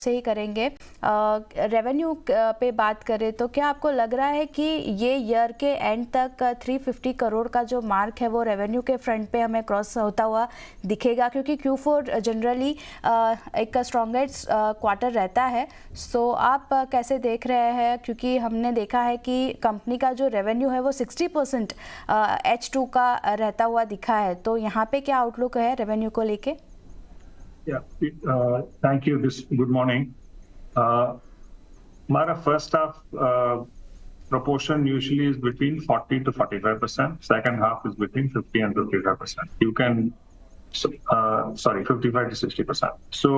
से ही करेंगे। रेवेन्यू पे बात करें तो क्या आपको लग रहा है कि ये ईयर के एंड तक 350 करोड़ का जो मार्क है वो रेवेन्यू के फ्रंट पे हमें क्रॉस होता हुआ दिखेगा? क्योंकि Q4 जनरली एक स्ट्रॉन्गेस्ट क्वार्टर रहता है। सो आप कैसे देख रहे हैं? क्योंकि हमने देखा है कि कंपनी का जो रेवेन्यू है वो 60% H2 का रहता हुआ दिखा है, तो यहाँ पे क्या आउटलुक है रेवेन्यू को लेके? Yeah, thank you. Good morning. हमारा first half proportion usually is between 40 to 45%. Second half is between 50 and 55%. You can, 55 to 60%. So,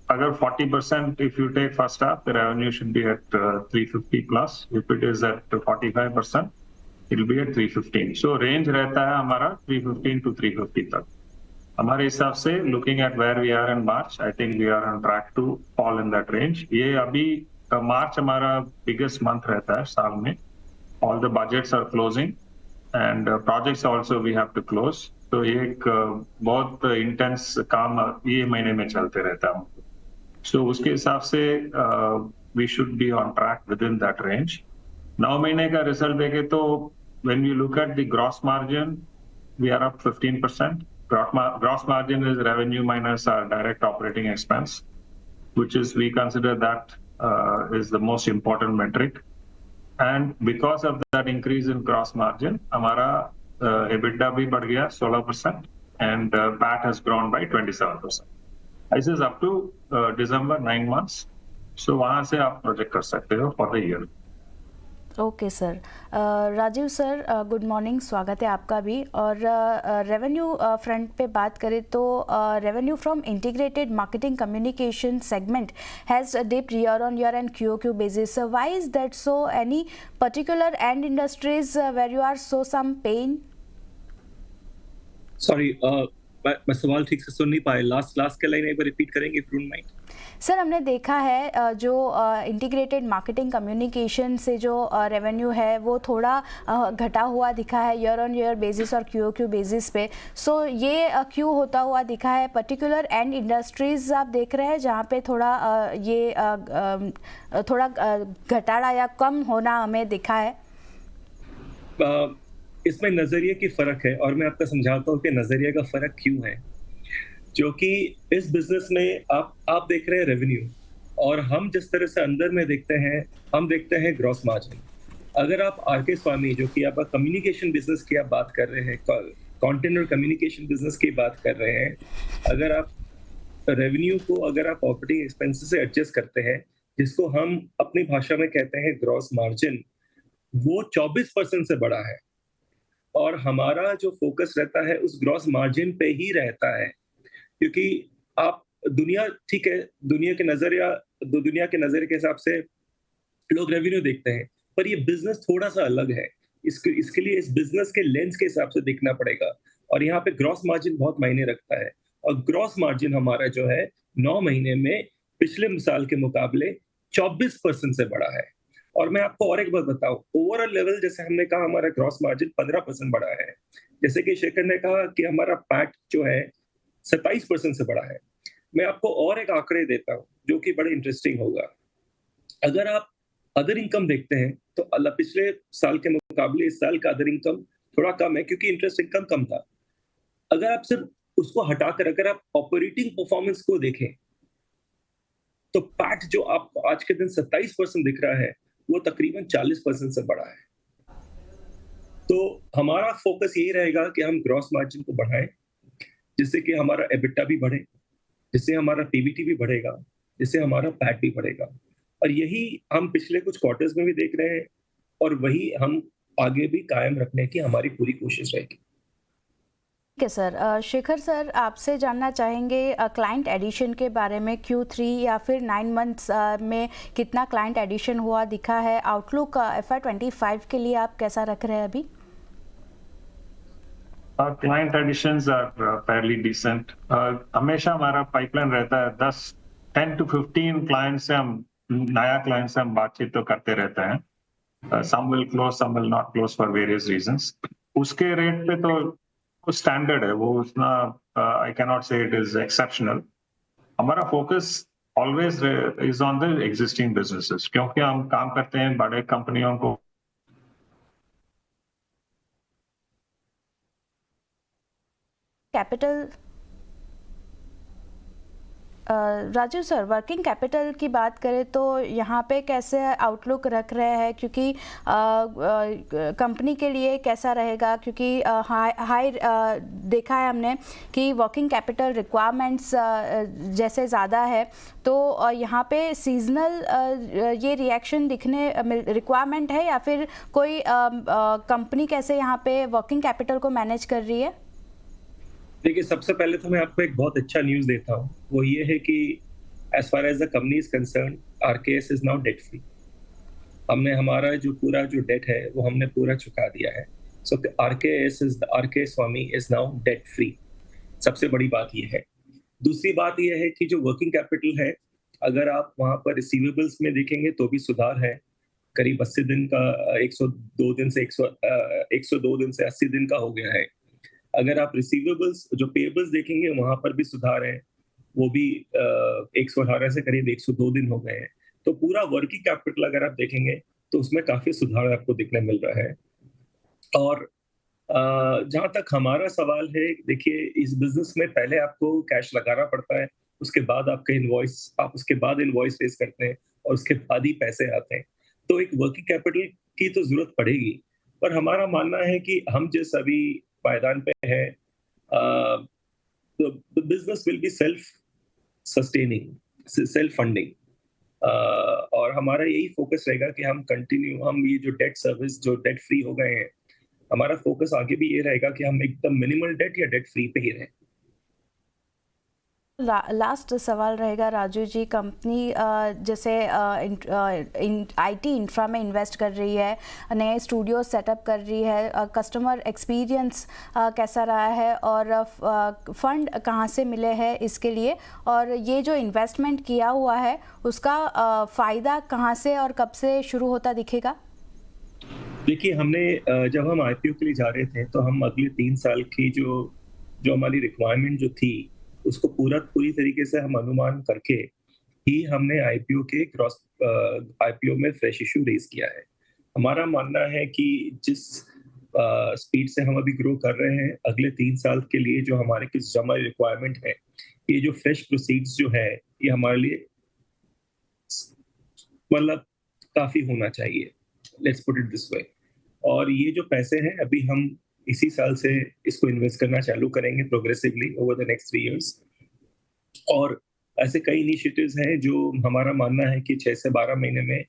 agar 40%, if you take first half, the revenue should be at 350 plus. If it is at 45%, it will be at 315. So, range रहता है हमारा 315 to 350 तक. हमारे हिसाब से looking at where we are in March, I think we are on track to fall in that range. ये अभी मार्च हमारा बिगेस्ट मंथ रहता है साल में. All the budgets are closing and projects also we have to close. तो ये एक बहुत इंटेंस काम ये महीने में चलते रहता है. सो उसके हिसाब से we should be on track within that range. 9 महीने का रिजल्ट देखे तो when you look at the gross margin, we are up 15%. Gross margin is revenue minus our direct operating expense, which is, we consider that is the most important metric. And because of that increase in gross margin, हमारा EBITDA भी बढ़ गया 16% and PAT has grown by 27%. This is up to December 9 months. So वहाँ से आप project कर सकते हो for the year. Okay sir. Rajiv sir, good morning, स्वागत है आपका भी. और रेवेन्यू फ्रंट पे बात करें तो revenue from integrated marketing communication segment has dipped year on year and QOQ basis. Why is that so? Any particular end industries where you are so some pain? Sorry, मैं सवाल ठीक से सुन नहीं पाया. लास्ट के लाइन एक बार repeat करेंगे if you don't mind. Sir, हमने देखा है जो इंटीग्रेटेड मार्केटिंग कम्युनिकेशन से जो रेवेन्यू है वो थोड़ा घटा हुआ दिखा है ईयर ऑन ईयर बेसिस और QOQ बेसिस पे. सो ये क्यों होता हुआ दिखा है? पर्टिकुलर एंड इंडस्ट्रीज आप देख रहे हैं जहाँ पे थोड़ा ये थोड़ा घटाड़ा या कम होना हमें दिखा है? इसमें नजरिए की फर्क है और मैं आपको समझाता हूँ कि नजरिए का फर्क क्यों है. जो कि इस बिजनेस में आप देख रहे हैं रेवेन्यू, और हम जिस तरह से अंदर में देखते हैं, हम देखते हैं ग्रॉस मार्जिन. अगर आप RK स्वामी, जो कि आपका कम्युनिकेशन बिजनेस की आप बात कर रहे हैं, कंटेंट और कम्युनिकेशन बिजनेस की बात कर रहे हैं, अगर आप रेवेन्यू को अगर आप ऑपरेटिंग एक्सपेंसेस से एडजस्ट करते हैं, जिसको हम अपनी भाषा में कहते हैं ग्रॉस मार्जिन, वो 24% से बड़ा है. और हमारा जो फोकस रहता है उस ग्रॉस मार्जिन पे ही रहता है. क्योंकि आप दुनिया, ठीक है, दुनिया के नजरिए के हिसाब से लोग रेवेन्यू देखते हैं, पर ये बिजनेस थोड़ा सा अलग है. इसके लिए इस बिजनेस के लेंस के हिसाब से देखना पड़ेगा. और यहाँ पे ग्रॉस मार्जिन बहुत मायने रखता है. और ग्रॉस मार्जिन हमारा जो है 9 महीने में पिछले साल के मुकाबले 24% से बड़ा है. और मैं आपको और एक बात बताऊं, ओवरऑल लेवल जैसे हमने कहा हमारा ग्रॉस मार्जिन 15% बड़ा है. जैसे कि शेखर ने कहा कि हमारा पैट जो है 27% से बड़ा है. मैं आपको और एक आंकड़े देता हूं जो कि बड़े इंटरेस्टिंग होगा. अगर आप अदर इनकम देखते हैं तो पिछले साल के मुकाबले इस साल का अदर इनकम थोड़ा कम है क्योंकि इंटरेस्ट इनकम कम था. अगर आप सिर्फ उसको हटाकर अगर आप ऑपरेटिंग परफॉर्मेंस को देखें तो पैट जो आपको आज के दिन 27% दिख रहा है वो तकरीबन 40% से बड़ा है. तो हमारा फोकस यही रहेगा कि हम ग्रॉस मार्जिन को बढ़ाएं, जिससे कि हमारा EBITDA भी बढ़े, जिससे हमारा PBT भी बढ़ेगा, जिससे हमारा पैट भी बढ़ेगा. और यही हम पिछले कुछ क्वार्टर्स में भी देख रहे हैं और वही हम आगे भी कायम रखने की हमारी पूरी कोशिश रहेगी. ठीक है सर. शेखर सर, आपसे जानना चाहेंगे क्लाइंट एडिशन के बारे में. Q3 या फिर 9 मंथ्स में कितना क्लाइंट एडिशन हुआ दिखा है? आउटलुक FY25 के लिए आप कैसा रख रहे हैं अभी? Client additions are fairly decent. हमेशा हमारा पाइपलाइन रहता है 10 to 15 क्लाइंट से हम नया क्लाइंट से हम बातचीत तो करते रहते हैं. Some will close, some will not close for various reasons. उसके रेट पे तो स्टैंडर्ड है वो, उतना I cannot say it is exceptional. हमारा focus always is on the existing businesses, क्योंकि हम काम करते हैं बड़े कंपनियों को capital Raju sir, working capital की बात करें तो यहाँ पे कैसे आउटलुक रख रहे हैं, क्योंकि कंपनी के लिए कैसा रहेगा, क्योंकि हाई देखा है हमने कि वर्किंग कैपिटल रिक्वायरमेंट्स जैसे ज़्यादा है, तो यहाँ पे सीजनल ये रिएक्शन दिखने रिक्वायरमेंट है, या फिर कोई कंपनी कैसे यहाँ पे वर्किंग कैपिटल को मैनेज कर रही है? देखिए, सबसे पहले तो मैं आपको एक बहुत अच्छा न्यूज़ देता हूँ, वो ये है कि as far as the company is concern, RKS is now debt free. हमने हमारा जो पूरा जो डेट है वो हमने पूरा चुका दिया है। So RK Swamy is now debt free. सबसे बड़ी बात ये है। दूसरी बात ये है कि जो वर्किंग कैपिटल है, अगर आप वहाँ पर रिसीवेबल्स में देखेंगे तो भी सुधार है। करीब 80 दिन का 102 दिन से 102 दिन से 80 दिन का हो गया है। अगर आप रिसीवेबल्स जो पेबल्स देखेंगे वहां पर भी सुधार है, वो भी 118 से करीब 102 दिन हो गए हैं। तो पूरा वर्किंग कैपिटल अगर आप देखेंगे तो उसमें काफी सुधार आपको दिखने मिल रहा है। और जहां तक हमारा सवाल है, देखिए इस बिजनेस में पहले आपको कैश लगाना पड़ता है, उसके बाद आप उसके बाद इनवॉइस रेज करते हैं और उसके बाद ही पैसे आते हैं। तो एक वर्किंग कैपिटल की तो जरूरत पड़ेगी, पर हमारा मानना है कि हम जिस अभी पायदान पे है, the business will be self sustaining, self funding, और हमारा यही फोकस रहेगा कि हम ये जो डेट सर्विस जो डेट फ्री हो गए हैं, हमारा फोकस आगे भी ये रहेगा कि हम एकदम मिनिमल डेट या डेट फ्री पे ही रहें। लास्ट सवाल रहेगा राजू जी, कंपनी जैसे आईटी इंफ्रा में इन्वेस्ट कर रही है, नए स्टूडियो सेटअप कर रही है, कस्टमर एक्सपीरियंस कैसा रहा है, और फंड कहाँ से मिले हैं इसके लिए, और ये जो इन्वेस्टमेंट किया हुआ है उसका फ़ायदा कहाँ से और कब से शुरू होता दिखेगा? देखिए, हमने जब हम आईपीओ के लिए जा रहे थे तो हम अगले 3 साल की जो हमारी रिक्वायरमेंट जो थी उसको पूरी तरीके से हम अनुमान करके ही हमने आईपीओ में फ्रेश इशू रेज किया है। हमारा मानना है कि जिस स्पीड से हम अभी ग्रो कर रहे हैं, अगले 3 साल के लिए जो हमारे किस जमा रिक्वायरमेंट है, ये जो फ्रेश प्रोसीड्स जो है ये हमारे लिए मतलब काफी होना चाहिए, let's put it this way. और ये जो पैसे हैं अभी हम इसी साल से इसको इन्वेस्ट करना चालू करेंगे progressively over the next 3 years. और ऐसे कई इनिशिएटिव्स हैं जो हमारा मानना है कि 6 से 12 महीने में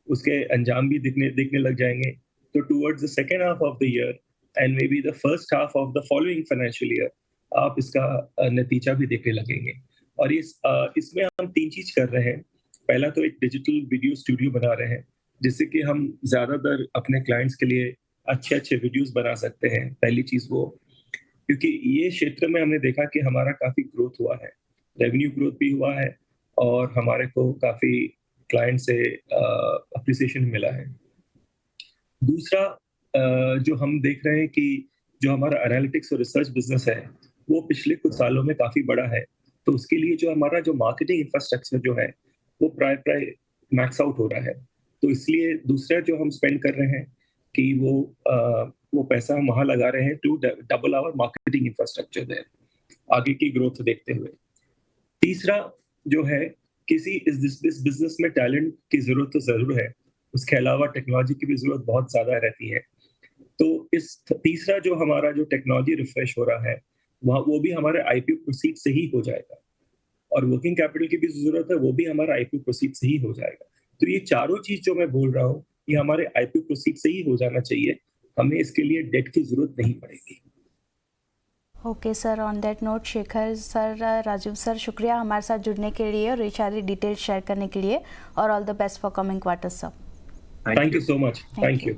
उसके अंजाम भी दिखने लग जाएंगे। तो towards the second half of the year and may be the first half of the following financial year आप इसका नतीजा भी देखने लगेंगे। और इसमें हम 3 चीज कर रहे हैं। पहला तो एक डिजिटल वीडियो स्टूडियो बना रहे हैं, जिससे कि हम ज्यादातर अपने क्लाइंट्स के लिए अच्छे वीडियोस बना सकते हैं। पहली चीज वो, क्योंकि ये क्षेत्र में हमने देखा कि हमारा काफी ग्रोथ हुआ है, रेवेन्यू ग्रोथ भी हुआ है और हमारे को काफी क्लाइंट से अप्रिसिएशन मिला है। दूसरा, जो हम देख रहे हैं कि जो हमारा एनालिटिक्स और रिसर्च बिजनेस है वो पिछले कुछ सालों में काफी बड़ा है, तो उसके लिए जो हमारा जो मार्केटिंग इंफ्रास्ट्रक्चर जो है वो प्राय मैक्स आउट हो रहा है। तो इसलिए दूसरा जो हम स्पेंड कर रहे हैं कि वो पैसा हम वहां लगा रहे हैं to double our marketing infrastructure there, आगे की ग्रोथ देखते हुए। तीसरा जो है, इस बिजनेस में टैलेंट की जरूरत तो जरूर है, उसके अलावा टेक्नोलॉजी की भी जरूरत बहुत ज्यादा रहती है। तो इस तीसरा जो हमारा जो टेक्नोलॉजी रिफ्रेश हो रहा है वो भी हमारे आईपीओ प्रोसीड से ही हो जाएगा, और वर्किंग कैपिटल की भी जरूरत है, वो भी हमारा आईपीओ प्रोसीड से ही हो जाएगा। तो ये चारों चीज जो मैं बोल रहा हूँ ये हमारे आईपीओ प्रोसीड से ही हो जाना चाहिए, हमें इसके लिए डेट की जरूरत नहीं पड़ेगी। Okay sir, on that note Shekhar sir, Rajiv sir, शुक्रिया हमारे साथ जुड़ने के लिए और ये सारी डिटेल्स शेयर करने के लिए, और all the best for coming quarters sir. Thank you so much. Thank you.